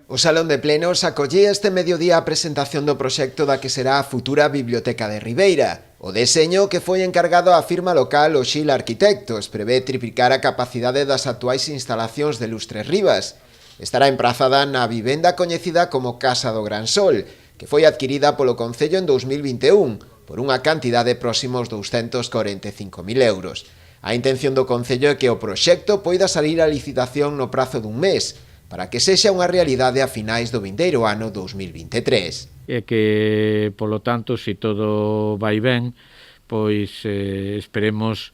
O Salón de Plenos acollía este mediodía a presentación do proxecto da que será a futura Biblioteca de Ribeira. O deseño, que foi encargado á firma local Oxil Arquitectos, prevé triplicar a capacidade das actuais instalacións de Lustres Rivas. Estará emprazada na vivenda coñecida como Casa do Gran Sol, que foi adquirida polo Concello en 2021 por unha cantidade próximos 245.000 euros. A intención do Concello é que o proxecto poida salir a licitación no prazo dun mes, para que sexa unha realidade a finais do vindeiro ano 2023. E que, polo tanto, se todo vai ben, pois esperemos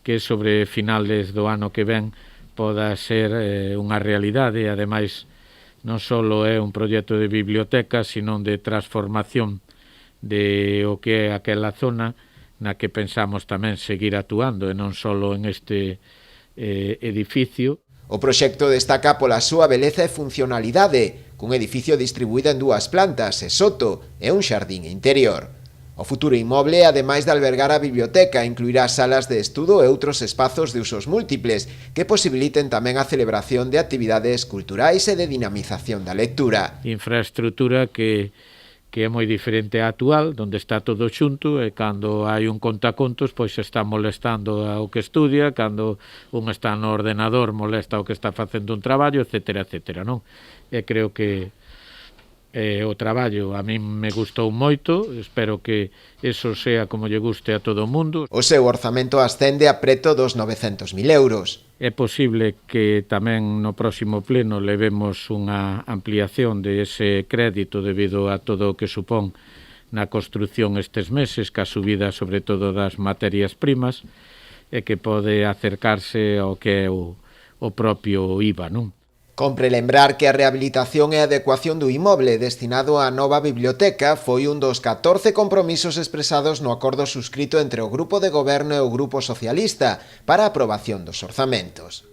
que sobre finales do ano que ven poda ser unha realidade. E, ademais, non só é un proxecto de biblioteca, sino de transformación de o que é aquela zona na que pensamos tamén seguir actuando, e non só en este edificio. O proxecto destaca pola súa beleza e funcionalidade, cun edificio distribuído en 2 plantas e soto e un xardín interior. O futuro inmoble, ademais de albergar a biblioteca, incluirá salas de estudo e outros espazos de usos múltiples que posibiliten tamén a celebración de actividades culturais e de dinamización da lectura. Infraestructura que é moi diferente á actual, onde está todo xunto, e cando hai un contacontos, pois está molestando ao que estudia, cando un está no ordenador molesta ao que está facendo un traballo, etcétera, etcétera, non? E creo que o traballo a min me gustou moito, espero que eso sea como lle guste a todo o mundo. O seu orzamento ascende a preto dos 900.000 euros. É posible que tamén no próximo pleno levemos unha ampliación de ese crédito debido a todo o que supón na construción estes meses, ca subida sobre todo das materias primas, e que pode acercarse ao que é o propio IVA, non? Compre lembrar que a rehabilitación e adecuación do inmoble destinado á nova biblioteca foi un dos 14 compromisos expresados no acordo suscrito entre o Grupo de Goberno e o Grupo Socialista para a aprobación dos orzamentos.